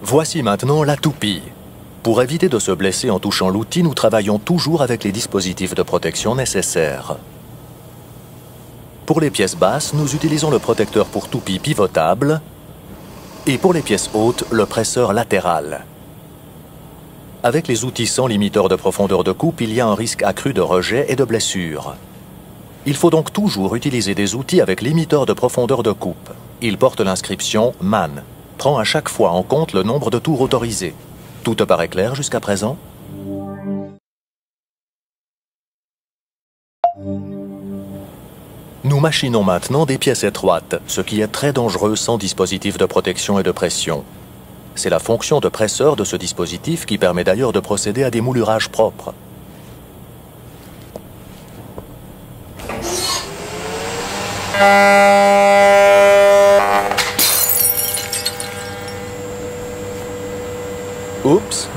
Voici maintenant la toupie. Pour éviter de se blesser en touchant l'outil, nous travaillons toujours avec les dispositifs de protection nécessaires. Pour les pièces basses, nous utilisons le protecteur pour toupie pivotable et pour les pièces hautes, le presseur latéral. Avec les outils sans limiteur de profondeur de coupe, il y a un risque accru de rejet et de blessure. Il faut donc toujours utiliser des outils avec limiteur de profondeur de coupe. Ils portent l'inscription MAN. Prends à chaque fois en compte le nombre de tours autorisés. Tout te paraît clair jusqu'à présent? Nous machinons maintenant des pièces étroites, ce qui est très dangereux sans dispositif de protection et de pression. C'est la fonction de presseur de ce dispositif qui permet d'ailleurs de procéder à des moulurages propres. Oups!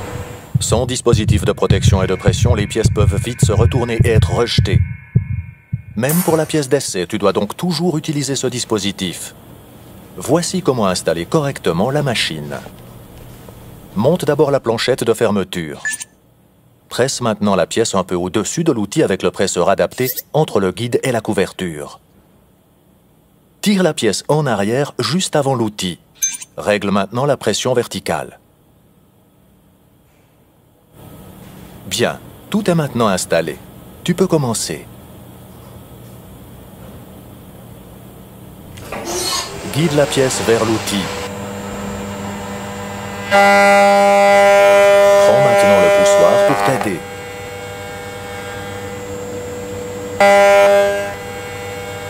Sans dispositif de protection et de pression, les pièces peuvent vite se retourner et être rejetées. Même pour la pièce d'essai, tu dois donc toujours utiliser ce dispositif. Voici comment installer correctement la machine. Monte d'abord la planchette de fermeture. Presse maintenant la pièce un peu au-dessus de l'outil avec le presseur adapté entre le guide et la couverture. Tire la pièce en arrière juste avant l'outil. Règle maintenant la pression verticale. Bien, tout est maintenant installé. Tu peux commencer. Guide la pièce vers l'outil. Prends maintenant le poussoir pour t'aider.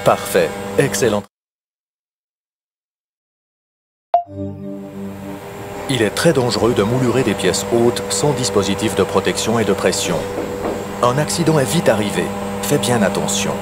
Parfait, excellent. Il est très dangereux de moulurer des pièces hautes sans dispositif de protection et de pression. Un accident est vite arrivé. Fais bien attention.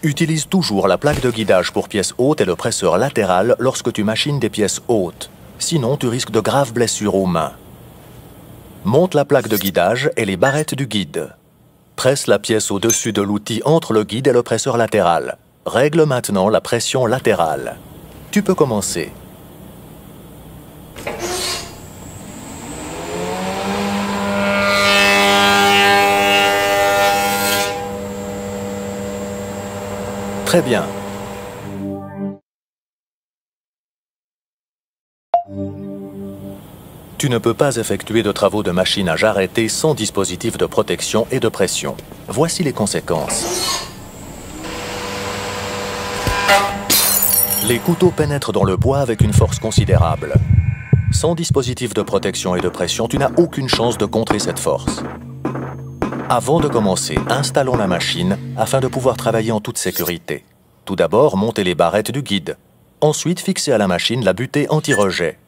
Utilise toujours la plaque de guidage pour pièces hautes et le presseur latéral lorsque tu machines des pièces hautes. Sinon, tu risques de graves blessures aux mains. Monte la plaque de guidage et les barrettes du guide. Presse la pièce au-dessus de l'outil entre le guide et le presseur latéral. Règle maintenant la pression latérale. Tu peux commencer. Très bien. Tu ne peux pas effectuer de travaux de machinage arrêtés sans dispositif de protection et de pression. Voici les conséquences. Les couteaux pénètrent dans le bois avec une force considérable. Sans dispositif de protection et de pression, tu n'as aucune chance de contrer cette force. Avant de commencer, installons la machine afin de pouvoir travailler en toute sécurité. Tout d'abord, montez les barrettes du guide. Ensuite, fixez à la machine la butée anti-rejet.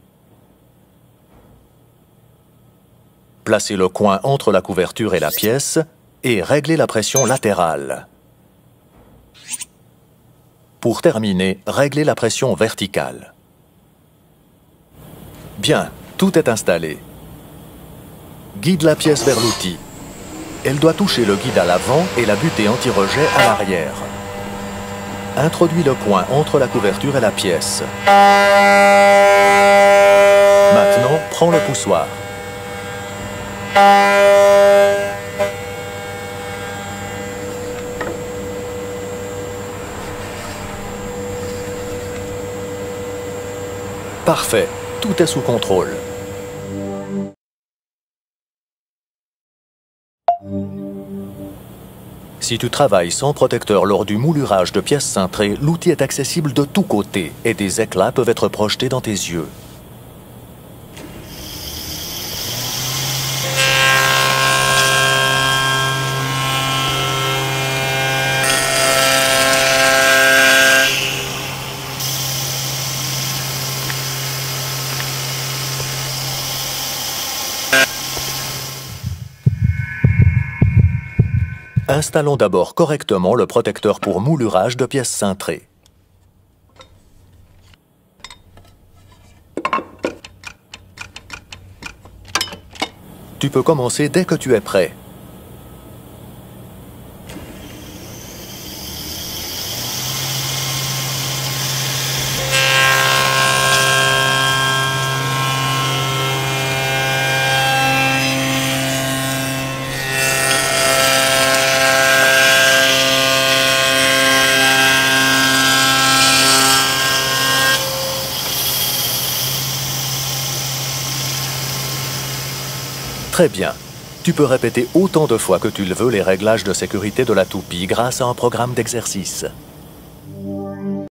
Placez le coin entre la couverture et la pièce et réglez la pression latérale. Pour terminer, réglez la pression verticale. Bien, tout est installé. Guide la pièce vers l'outil. Elle doit toucher le guide à l'avant et la butée anti-rejet à l'arrière. Introduis le coin entre la couverture et la pièce. Maintenant, prends le poussoir. Parfait, tout est sous contrôle. Si tu travailles sans protecteur lors du moulurage de pièces cintrées, l'outil est accessible de tous côtés et des éclats peuvent être projetés dans tes yeux. Installons d'abord correctement le protecteur pour moulurage de pièces cintrées. Tu peux commencer dès que tu es prêt. Très bien. Tu peux répéter autant de fois que tu le veux les réglages de sécurité de la toupie grâce à un programme d'exercice.